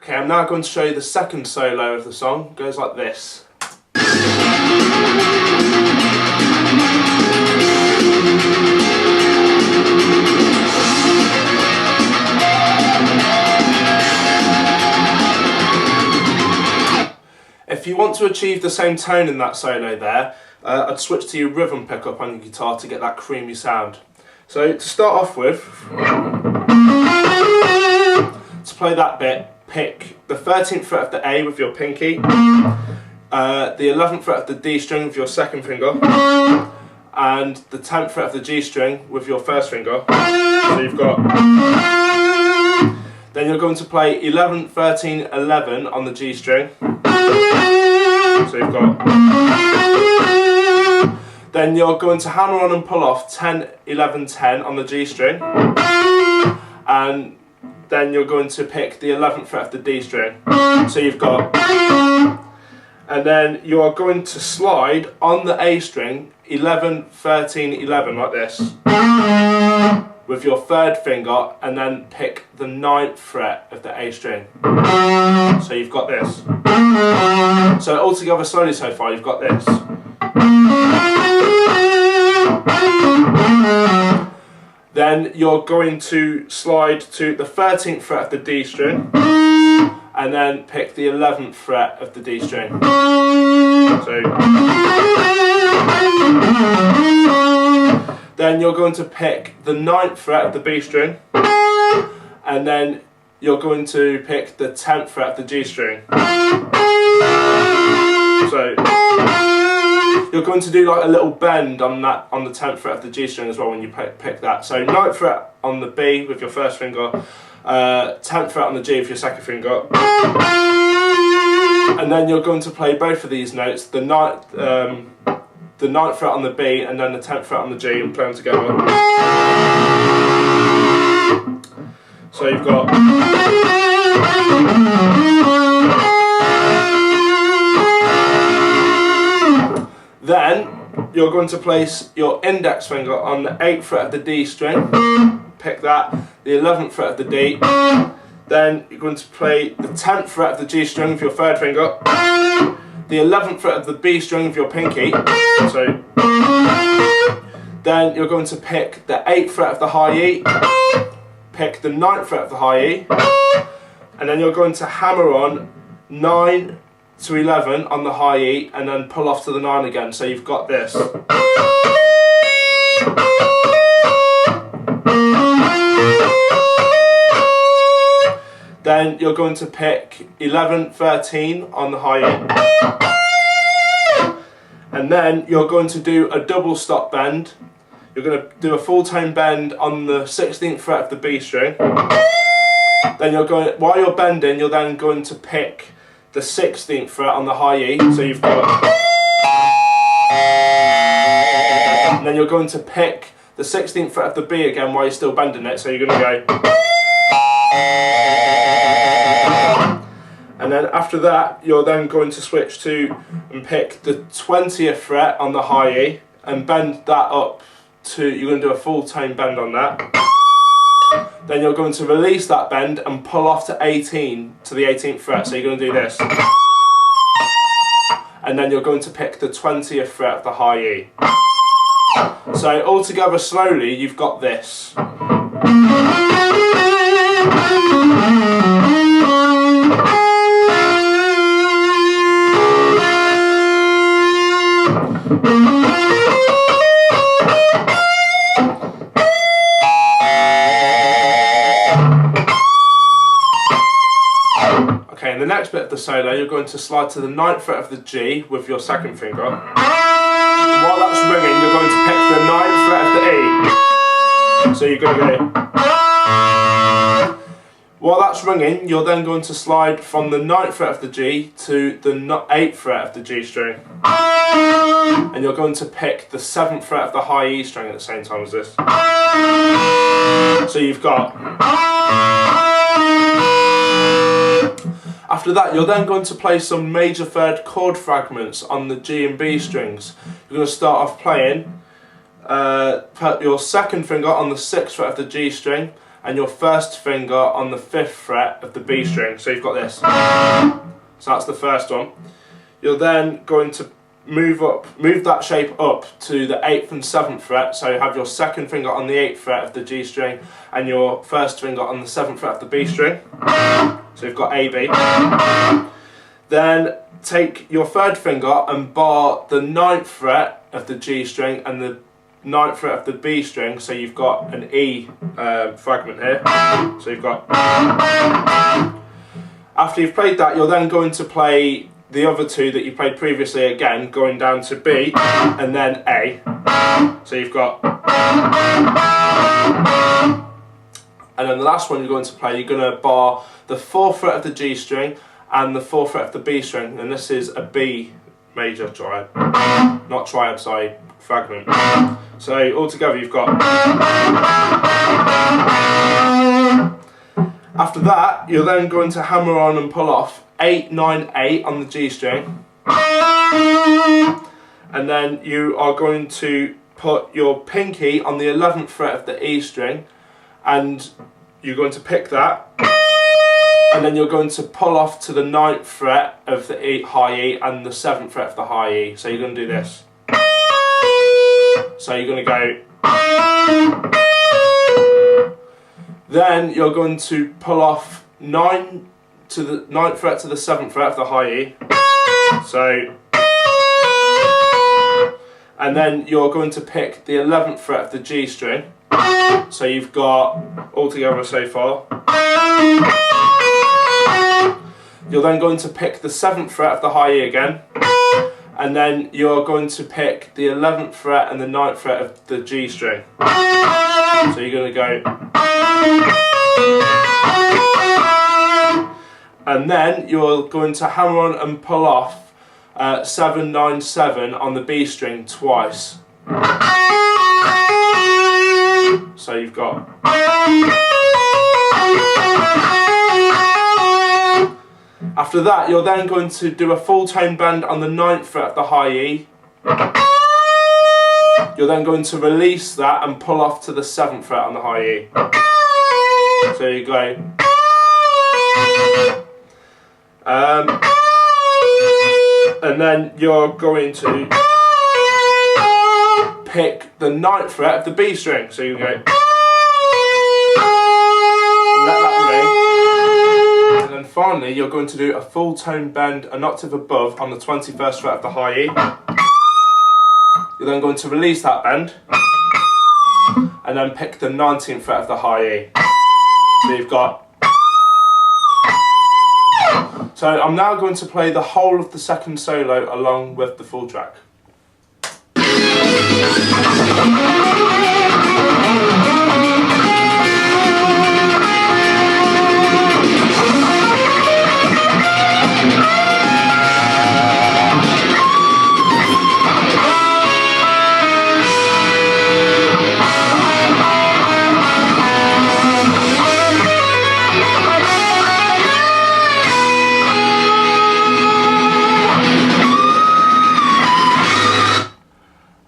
Okay, I'm now going to show you the second solo of the song. It goes like this. If you want to achieve the same tone in that solo there, I'd switch to your rhythm pickup on your guitar to get that creamy sound. So to start off with, to play that bit, pick the 13th fret of the A with your pinky, the 11th fret of the D string with your second finger, and the 10th fret of the G string with your first finger. So you've got... Then you're going to play 11, 13, 11 on the G string. So you've got... Then you're going to hammer on and pull off 10, 11, 10 on the G string. And then you're going to pick the 11th fret of the D string. So you've got... And then you are going to slide on the A string 11, 13, 11 like this. With your third finger, and then pick the 9th fret of the A string. So you've got this. So altogether slowly so far, you've got this. Then you're going to slide to the 13th fret of the D string, and then pick the 11th fret of the D string. So then you're going to pick the 9th fret of the B string, and then you're going to pick the 10th fret of the G string. So you're going to do like a little bend on that, on the 10th fret of the G string as well when you pick that. So 9th fret on the B with your first finger, 10th fret on the G with your second finger, and then you're going to play both of these notes, the 9th fret on the B and then the 10th fret on the G, and play them together. So you've got... Then you're going to place your index finger on the 8th fret of the D string, pick that, the 11th fret of the D, then you're going to play the 10th fret of the G string with your third finger, the 11th fret of the B string with your pinky, so then you're going to pick the 8th fret of the high E, pick the 9th fret of the high E, and then you're going to hammer on 9 to 11 on the high E, and then pull off to the 9 again, so you've got this. Then you're going to pick 11, 13 on the high E, and then you're going to do a double stop bend. You're going to do a full tone bend on the 16th fret of the B string. Then you're going, while you're bending, you're then going to pick the 16th fret on the high E, so you've got... And then you're going to pick the 16th fret of the B again while you're still bending it, so you're going to go... And then after that, you're then going to switch to and pick the 20th fret on the high E, and bend that up to... You're going to do a full tone bend on that. Then you're going to release that bend and pull off to 18, to the 18th fret, so you're going to do this. And then you're going to pick the 20th fret of the high E. So altogether slowly, you've got this. Okay, in the next bit of the solo, you're going to slide to the 9th fret of the G with your second finger. While that's ringing, you're going to pick the 9th fret of the E. So you're going to go... While that's ringing, you're then going to slide from the 9th fret of the G to the 8th fret of the G string. And you're going to pick the 7th fret of the high E string at the same time as this. So you've got... After that, you're then going to play some major third chord fragments on the G and B strings. You're going to start off playing, put your second finger on the 6th fret of the G string, and your first finger on the 5th fret of the B string. So you've got this. So that's the first one. You're then going to move that shape up to the 8th and 7th fret. So you have your second finger on the 8th fret of the G string and your first finger on the 7th fret of the B string. So you've got A, B. Then take your third finger and bar the 9th fret of the G string and the 9th fret of the B string, so you've got an E fragment here. So you've got. After you've played that, you're then going to play the other two that you played previously again, going down to B and then A. So you've got. And then the last one you're going to play, you're going to bar the 4th fret of the G string and the 4th fret of the B string, and this is a B major triad, not triad, sorry, fragment. So altogether you've got. After that, you're then going to hammer on and pull off 8, 9, 8 on the G string, and then you are going to put your pinky on the 11th fret of the E string, and you're going to pick that. And then you're going to pull off to the 9th fret of the E, high E and the 7th fret of the high E. So you're going to do this. So you're going to go. Then you're going to pull off 9 to the 9th fret to the 7th fret of the high E. So. And then you're going to pick the 11th fret of the G string. So you've got altogether so far. You're then going to pick the 7th fret of the high E again, and then you're going to pick the 11th fret and the 9th fret of the G string. So you're going to go, and then you're going to hammer on and pull off 7, 9, 7 on the B string twice. So you've got. After that, you're then going to do a full tone bend on the 9th fret of the high E. You're then going to release that and pull off to the 7th fret on the high E. So you go. And then you're going to pick the 9th fret of the B string. So you go. And let that ring. And then finally, you're going to do a full tone bend an octave above on the 21st fret of the high E. You're then going to release that bend and then pick the 19th fret of the high E. So you've got. So I'm now going to play the whole of the second solo along with the full track.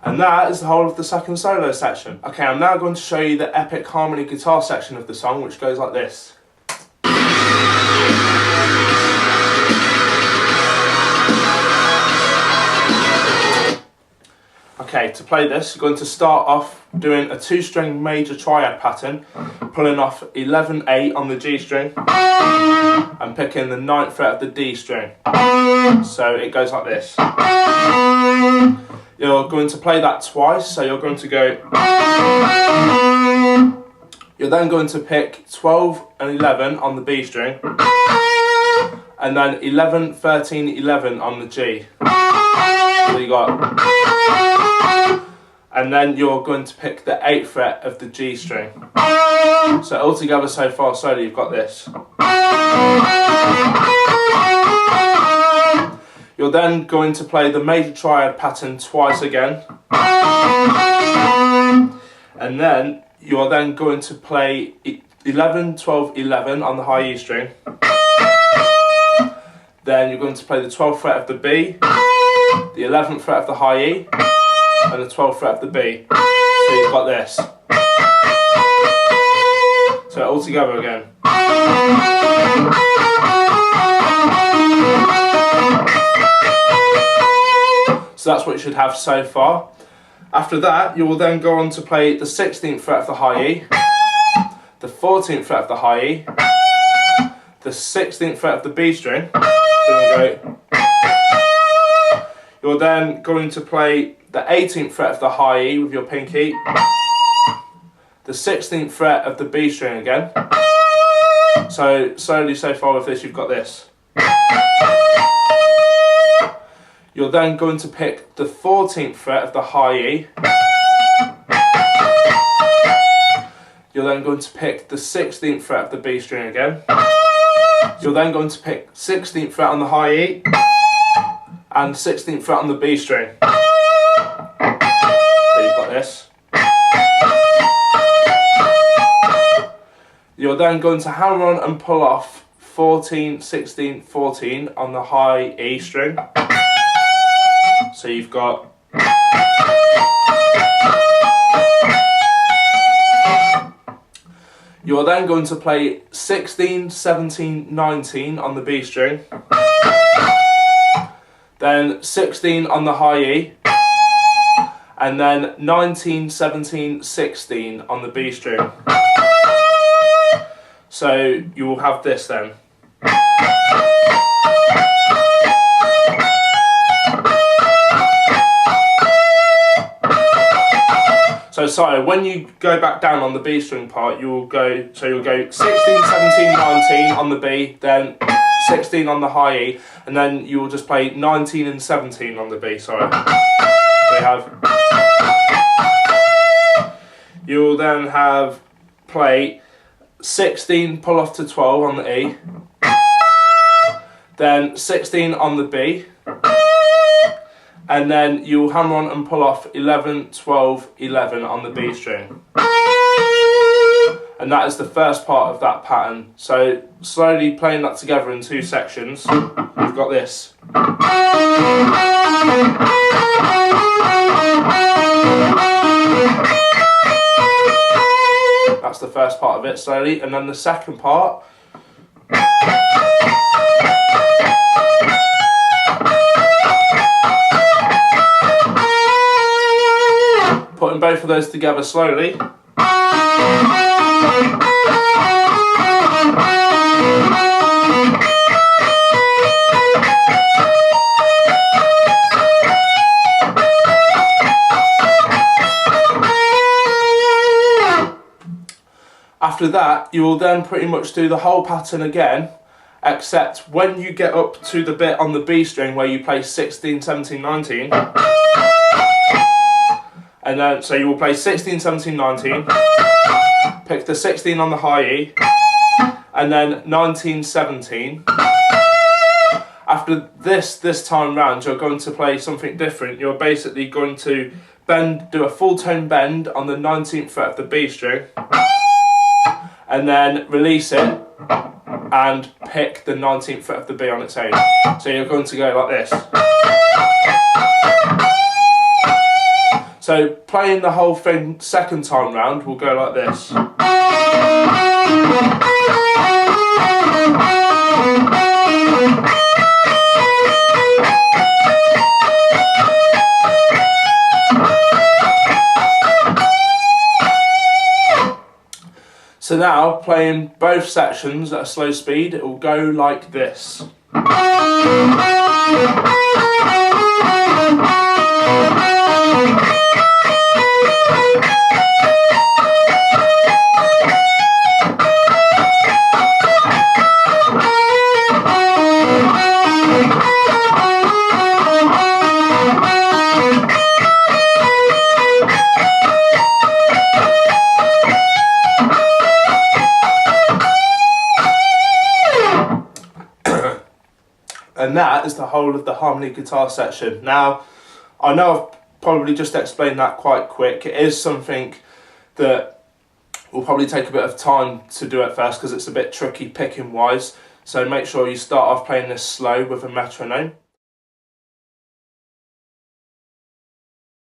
And that is the whole of the second solo section. Okay, I'm now going to show you the epic harmony guitar section of the song, which goes like this. Okay, to play this, you're going to start off doing a 2-string major triad pattern, pulling off 11, 8 on the G string, and picking the 9th fret of the D string. So it goes like this. You're going to play that twice, so you're going to go. You're then going to pick 12 and 11 on the B string, and then 11, 13, 11 on the G. So you got. And then you're going to pick the 8th fret of the G string. So altogether so far solo you've got this. You're then going to play the major triad pattern twice again. And then you're then going to play 11, 12, 11 on the high E string. Then you're going to play the 12th fret of the B, the 11th fret of the high E, and the 12th fret of the B. So you've got this. So all together again. So that's what you should have so far. After that, you will then go on to play the 16th fret of the high E, the 14th fret of the high E, the 16th fret of the B string. So you're then going to play the 18th fret of the high E with your pinky, the 16th fret of the B string again. So slowly so far with this, you've got this. You're then going to pick the 14th fret of the high E. You're then going to pick the 16th fret of the B string again. You're then going to pick 16th fret on the high E and 16th fret on the B string. So you've got this. You're then going to hammer on and pull off 14, 16, 14 on the high E string. So you've got you're then going to play 16, 17, 19 on the B string, then 16 on the high E, and then 19, 17, 16 on the B string. So you will have this then. So sorry, when you go back down on the B string part, you'll go 16, 17, 19 on the B, then 16 on the high E, and then you will just play 19 and 17 on the B, sorry. So you'll then have play 16, pull off to 12 on the E, then 16 on the B, and then you'll hammer on and pull off 11, 12, 11 on the B string. And that is the first part of that pattern. So slowly playing that together in two sections, you've got this. That's the first part of it, slowly, and then the second part. Putting both of those together slowly. After that, you will then pretty much do the whole pattern again, except when you get up to the bit on the B string where you play 16, 17, 19, and then, so you will play 16, 17, 19, pick the 16 on the high E, and then 19, 17. After this time round, you're going to play something different. You're basically going to do a full tone bend on the 19th fret of the B string, and then release it and pick the 19th fret of the B on its own. So you're going to go like this. So playing the whole thing second time round will go like this. So now, playing both sections at a slow speed, it will go like this. And that is the whole of the harmony guitar section. Now, I know I've probably just explained that quite quick. It is something that will probably take a bit of time to do at first because it's a bit tricky picking wise. So make sure you start off playing this slow with a metronome.